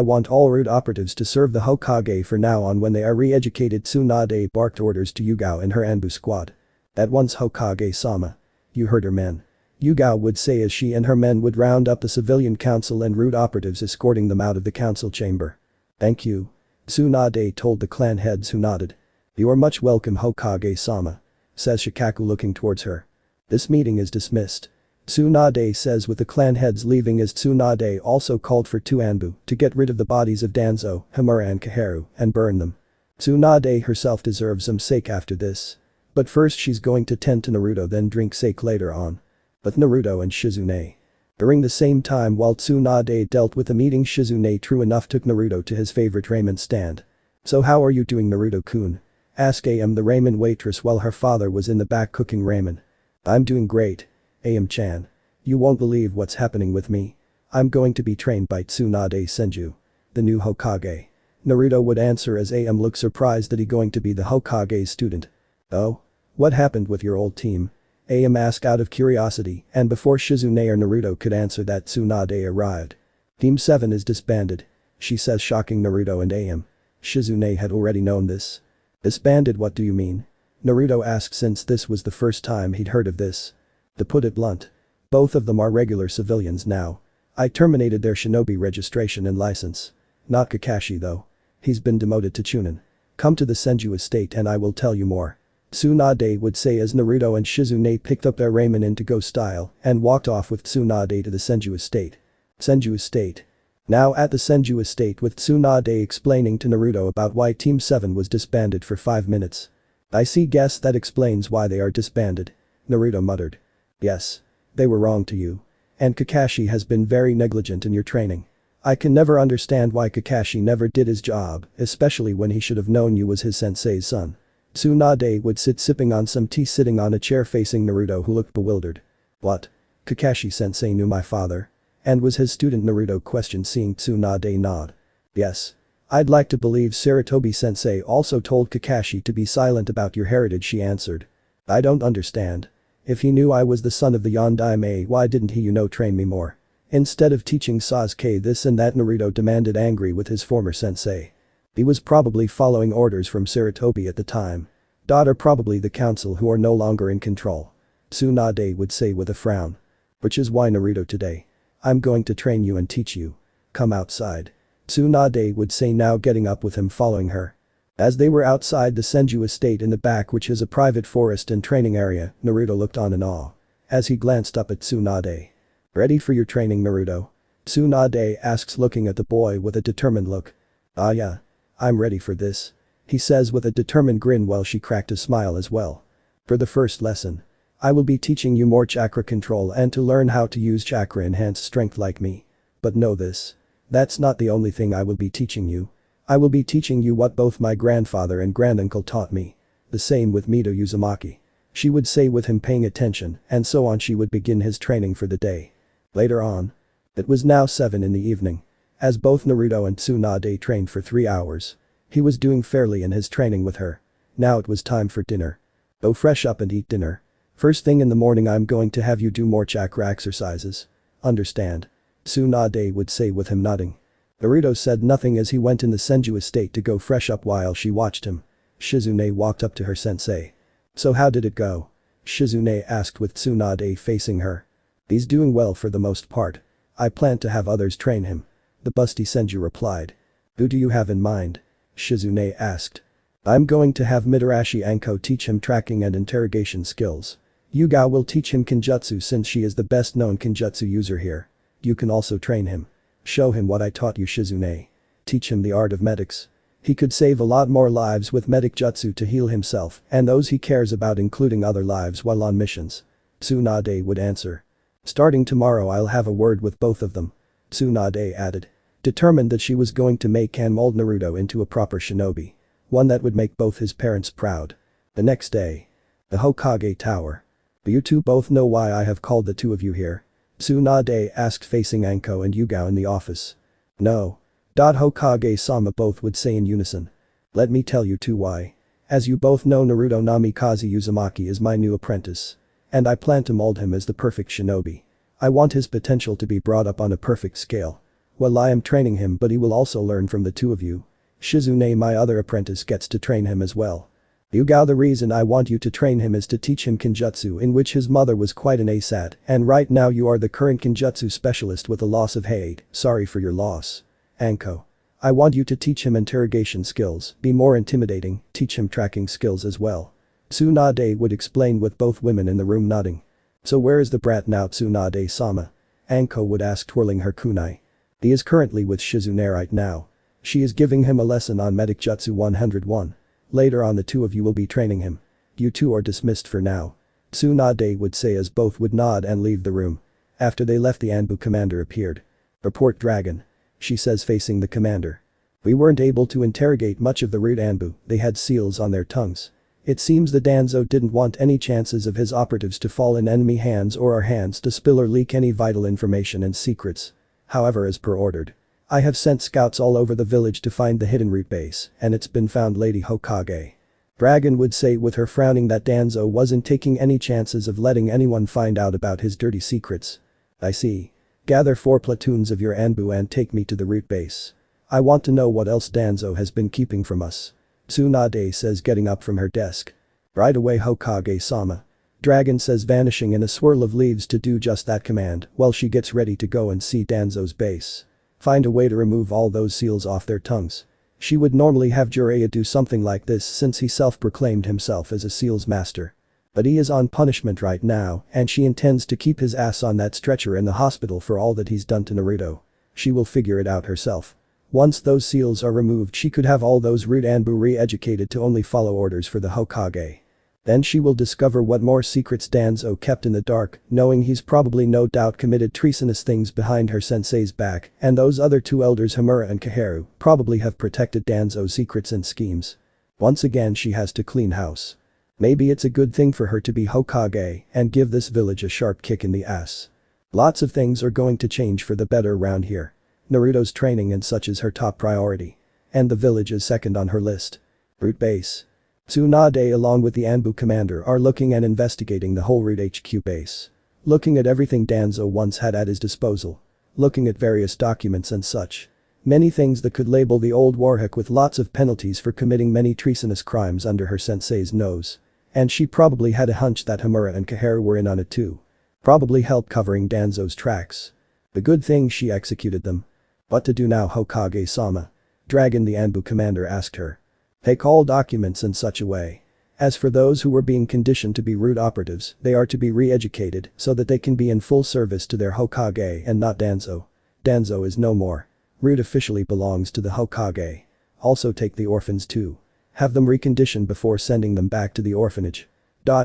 want all root operatives to serve the Hokage from now on when they are re-educated. Tsunade barked orders to Yugao and her Anbu squad. At once, Hokage-sama. You heard her, men. Yugao would say as she and her men would round up the civilian council and root operatives, escorting them out of the council chamber. Thank you. Tsunade told the clan heads, who nodded. You are much welcome, Hokage-sama, says Shikaku, looking towards her. This meeting is dismissed. Tsunade says with the clan heads leaving, as Tsunade also called for 2 Anbu to get rid of the bodies of Danzo, Himura and Kaharu and burn them. Tsunade herself deserves some sake after this. But first she's going to tend to Naruto, then drink sake later on. With Naruto and Shizune. During the same time while Tsunade dealt with the meeting, Shizune true enough took Naruto to his favorite ramen stand. So how are you doing, Naruto-kun? Asked AM the ramen waitress while her father was in the back cooking ramen. I'm doing great. AM-chan. You won't believe what's happening with me. I'm going to be trained by Tsunade Senju, the new Hokage. Naruto would answer as AM looked surprised that he going to be the Hokage's student. Oh? What happened with your old team? AM asked out of curiosity, and before Shizune or Naruto could answer that, Tsunade arrived. Team 7 is disbanded, she says, shocking Naruto and AM. Shizune had already known this. Disbanded? What do you mean? Naruto asked, since this was the first time he'd heard of this. To put it blunt, both of them are regular civilians now. I terminated their shinobi registration and license. Not Kakashi though. He's been demoted to Chunin. Come to the Senju estate and I will tell you more. Tsunade would say as Naruto and Shizune picked up their ramen in to-go style and walked off with Tsunade to the Senju estate. Senju estate. Now at the Senju estate with Tsunade explaining to Naruto about why Team 7 was disbanded for 5 minutes. I see, guess that explains why they are disbanded. Naruto muttered. Yes. They were wrong to you. And Kakashi has been very negligent in your training. I can never understand why Kakashi never did his job, especially when he should have known you was his sensei's son. Tsunade would sit sipping on some tea, sitting on a chair facing Naruto, who looked bewildered. What? Kakashi-sensei knew my father? And was his student? Naruto questioned, seeing Tsunade nod. Yes. I'd like to believe Sarutobi-sensei also told Kakashi to be silent about your heritage, she answered. I don't understand. If he knew I was the son of the Godaime, why didn't he train me more? Instead of teaching Sasuke this and that, Naruto demanded, angry with his former sensei. He was probably following orders from Sarutobi at the time. Or probably the council, who are no longer in control. Tsunade would say with a frown. Which is why, Naruto, today I'm going to train you and teach you. Come outside. Tsunade would say, now getting up with him, following her. As they were outside the Senju estate in the back, which is a private forest and training area, Naruto looked on in awe. As he glanced up at Tsunade. Ready for your training, Naruto? Tsunade asks, looking at the boy with a determined look. Ah yeah. I'm ready for this. He says with a determined grin while she cracked a smile as well. For the first lesson. I will be teaching you more chakra control and to learn how to use chakra enhanced strength like me. But know this. That's not the only thing I will be teaching you. I will be teaching you what both my grandfather and granduncle taught me. The same with Naruto Uzumaki. She would say with him paying attention, and so on she would begin his training for the day. Later on. It was now 7 in the evening. As both Naruto and Tsunade trained for 3 hours. He was doing fairly in his training with her. Now it was time for dinner. Go fresh up and eat dinner. First thing in the morning I'm going to have you do more chakra exercises. Understand? Tsunade would say with him nodding. Naruto said nothing as he went in the Senju estate to go fresh up while she watched him. Shizune walked up to her sensei. So how did it go? Shizune asked with Tsunade facing her. He's doing well for the most part. I plan to have others train him. The busty Senju replied. Who do you have in mind? Shizune asked. I'm going to have Mitarashi Anko teach him tracking and interrogation skills. Yugao will teach him Kenjutsu since she is the best known Kenjutsu user here. You can also train him. Show him what I taught you, Shizune. Teach him the art of medics. He could save a lot more lives with medic jutsu to heal himself and those he cares about, including other lives while on missions. Tsunade would answer. Starting tomorrow I'll have a word with both of them. Tsunade added. Determined that she was going to make and mold Naruto into a proper shinobi. One that would make both his parents proud. The next day. The Hokage Tower. You two both know why I have called the two of you here. Tsunade asked facing Anko and Yugao in the office. No. Hokage-sama both would say in unison. Let me tell you too why. As you both know, Naruto Namikaze Uzumaki is my new apprentice. And I plan to mold him as the perfect shinobi. I want his potential to be brought up on a perfect scale. Well, I am training him, but he will also learn from the two of you. Shizune, my other apprentice, gets to train him as well. Yugao, the reason I want you to train him is to teach him Kenjutsu, in which his mother was quite an ace at, and right now you are the current Kenjutsu specialist with a loss of hate. Sorry for your loss. Anko. I want you to teach him interrogation skills, be more intimidating, teach him tracking skills as well. Tsunade would explain with both women in the room nodding. So where is the brat now, Tsunade-sama? Anko would ask, twirling her kunai. He is currently with Shizune right now. She is giving him a lesson on Medic Jutsu 101. Later on the two of you will be training him. You two are dismissed for now. Tsunade would say as both would nod and leave the room. After they left, the Anbu commander appeared. Report, Dragon. She says facing the commander. We weren't able to interrogate much of the rude Anbu, they had seals on their tongues. It seems the Danzo didn't want any chances of his operatives to fall in enemy hands or our hands to spill or leak any vital information and secrets. However, as per ordered, I have sent scouts all over the village to find the hidden root base, and it's been found, Lady Hokage. Dragon would say with her frowning that Danzo wasn't taking any chances of letting anyone find out about his dirty secrets. I see. Gather 4 platoons of your Anbu and take me to the root base. I want to know what else Danzo has been keeping from us. Tsunade says, getting up from her desk. Right away, Hokage-sama. Dragon says, vanishing in a swirl of leaves to do just that command while she gets ready to go and see Danzo's base. Find a way to remove all those seals off their tongues. She would normally have Jiraiya do something like this since he self-proclaimed himself as a seals master. But he is on punishment right now, and she intends to keep his ass on that stretcher in the hospital for all that he's done to Naruto. She will figure it out herself. Once those seals are removed, she could have all those rude Anbu re-educated to only follow orders for the Hokage. Then she will discover what more secrets Danzo kept in the dark, knowing he's probably no doubt committed treasonous things behind her sensei's back, and those other two elders Hamura and Kaheru probably have protected Danzo's secrets and schemes. Once again, she has to clean house. Maybe it's a good thing for her to be Hokage and give this village a sharp kick in the ass. Lots of things are going to change for the better around here. Naruto's training and such is her top priority. And the village is second on her list. Root base. Tsunade along with the Anbu commander are looking and investigating the whole Root HQ base. Looking at everything Danzo once had at his disposal. Looking at various documents and such. Many things that could label the old warhawk with lots of penalties for committing many treasonous crimes under her sensei's nose. And she probably had a hunch that Hamura and Kaheru were in on it too. Probably helped covering Danzo's tracks. The good thing she executed them. What to do now, Hokage-sama? Dragon, the Anbu commander, asked her. Take all documents in such a way. As for those who were being conditioned to be root operatives, they are to be re-educated so that they can be in full service to their Hokage and not Danzo. Danzo is no more. Root officially belongs to the Hokage. Also take the orphans too. Have them reconditioned before sending them back to the orphanage.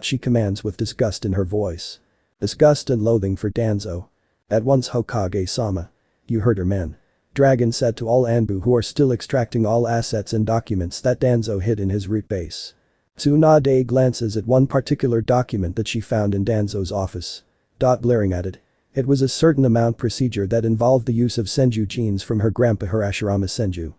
She commands with disgust in her voice. Disgust and loathing for Danzo. At once, Hokage-sama. You heard her, men. Dragon said to all Anbu who are still extracting all assets and documents that Danzo hid in his root base. Tsunade glances at one particular document that she found in Danzo's office. Glaring at it. It was a certain amount procedure that involved the use of Senju genes from her grandpa, her Hashirama Senju.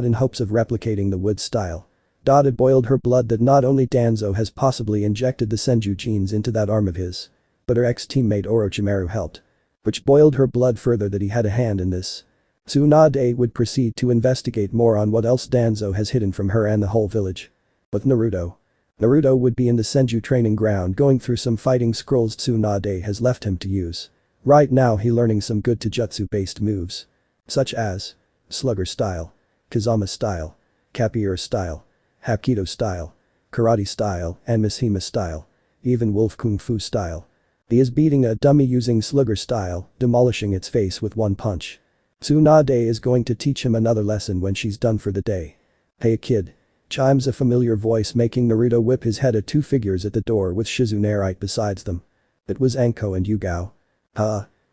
In hopes of replicating the wood style. It boiled her blood that not only Danzo has possibly injected the Senju genes into that arm of his, but her ex-teammate Orochimaru helped. Which boiled her blood further that he had a hand in this. Tsunade would proceed to investigate more on what else Danzo has hidden from her and the whole village. With Naruto. Naruto would be in the Senju training ground going through some fighting scrolls Tsunade has left him to use. Right now he learning some good Taijutsu-based moves. Such as Slugger style, Kazama style, Capoeira style, Hapkido style, Karate style, and Mishima style. Even Wolf Kung Fu style. He is beating a dummy using Slugger style, demolishing its face with one punch. Tsunade is going to teach him another lesson when she's done for the day. Hey kid. Chimes a familiar voice, making Naruto whip his head at two figures at the door with Shizune right besides them. It was Anko and Yugao.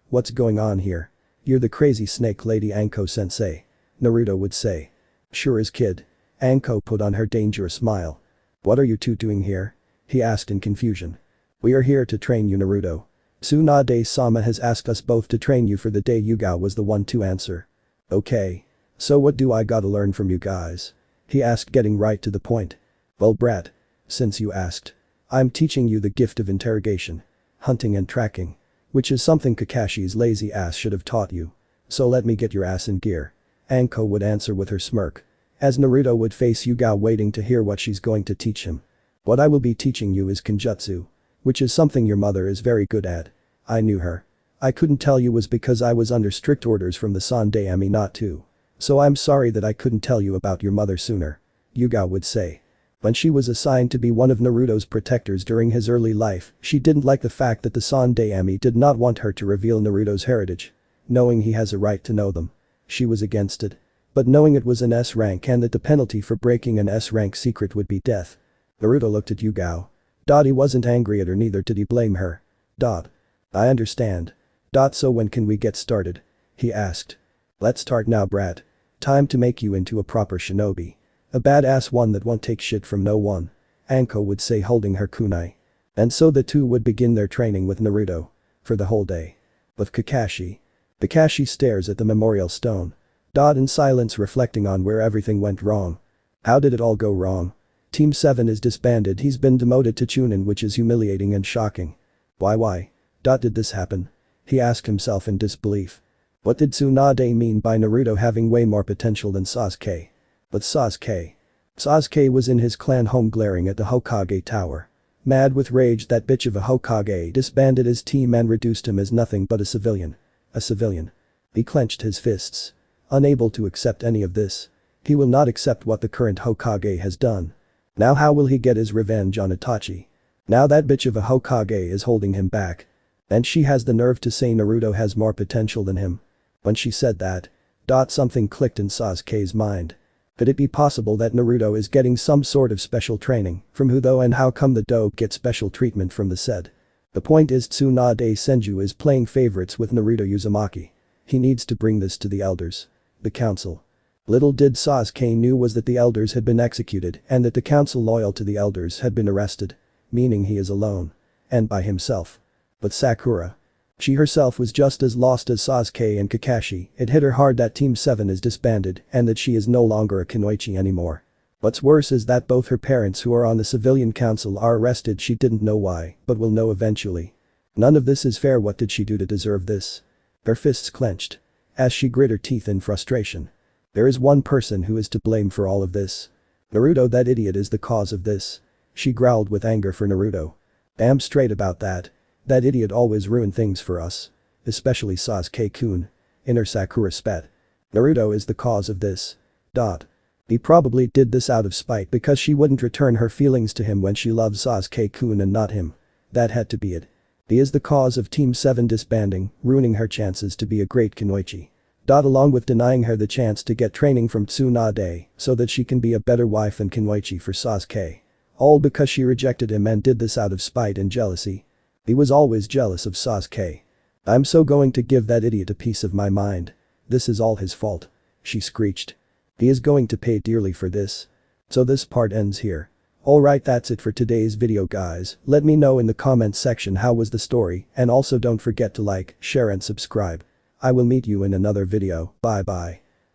What's going on here? You're the crazy snake lady, Anko-sensei. Naruto would say. Sure is, kid. Anko put on her dangerous smile. What are you two doing here? He asked in confusion. We are here to train you, Naruto. Tsunade-sama has asked us both to train you for the day. Yuga was the one to answer. Okay. So what do I gotta learn from you guys? He asked, getting right to the point. Well, brat. Since you asked. I'm teaching you the gift of interrogation. Hunting and tracking. Which is something Kakashi's lazy ass should have taught you. So let me get your ass in gear. Anko would answer with her smirk. As Naruto would face Yuga, waiting to hear what she's going to teach him. What I will be teaching you is Kenjutsu. Which is something your mother is very good at. I knew her. I couldn't tell you was because I was under strict orders from the Tsunade not to. So I'm sorry that I couldn't tell you about your mother sooner. Yuga would say. When she was assigned to be one of Naruto's protectors during his early life, she didn't like the fact that the Tsunade did not want her to reveal Naruto's heritage. Knowing he has a right to know them. She was against it. But knowing it was an S rank and that the penalty for breaking an S rank secret would be death. Naruto looked at Yuga. He wasn't angry at her, neither did he blame her. I understand. So when can we get started? He asked. Let's start now, brat. Time to make you into a proper shinobi. A badass one that won't take shit from no one. Anko would say, holding her kunai. And so the two would begin their training with Naruto. For the whole day. With Kakashi. Kakashi stares at the memorial stone. In silence, reflecting on where everything went wrong. How did it all go wrong? Team 7 is disbanded. He's been demoted to Chunin, which is humiliating and shocking. Why? Did this happen? He asked himself in disbelief. What did Tsunade mean by Naruto having way more potential than Sasuke? But Sasuke was in his clan home glaring at the Hokage tower. Mad with rage, that bitch of a Hokage disbanded his team and reduced him as nothing but a civilian. He clenched his fists. Unable to accept any of this. He will not accept what the current Hokage has done. Now how will he get his revenge on Itachi? Now that bitch of a Hokage is holding him back. And she has the nerve to say Naruto has more potential than him. When she said that. Something clicked in Sasuke's mind. Could it be possible that Naruto is getting some sort of special training? From who though, and how come the dope gets special treatment from the said? The point is, Tsunade Senju is playing favorites with Naruto Uzumaki. He needs to bring this to the elders. The council. Little did Sasuke knew was that the elders had been executed and that the council loyal to the elders had been arrested. Meaning he is alone. And by himself. But Sakura. She herself was just as lost as Sasuke and Kakashi. It hit her hard that Team 7 is disbanded and that she is no longer a kunoichi anymore. What's worse is that both her parents, who are on the civilian council, are arrested. She didn't know why, but will know eventually. None of this is fair. What did she do to deserve this? Her fists clenched. As she grit her teeth in frustration. There is one person who is to blame for all of this. Naruto, that idiot, is the cause of this. She growled with anger for Naruto. Damn straight about that. That idiot always ruined things for us. Especially Sasuke-kun. Inner Sakura spat. Naruto is the cause of this. He probably did this out of spite because she wouldn't return her feelings to him when she loved Sasuke-kun and not him. That had to be it. He is the cause of Team 7 disbanding, ruining her chances to be a great kunoichi. Along with denying her the chance to get training from Tsunade so that she can be a better wife and kunoichi for Sasuke. All because she rejected him and did this out of spite and jealousy. He was always jealous of Sasuke. I'm so going to give that idiot a piece of my mind. This is all his fault. She screeched. He is going to pay dearly for this. So this part ends here. Alright, that's it for today's video, guys. Let me know in the comments section how was the story, and also don't forget to like, share and subscribe. I will meet you in another video. Bye bye.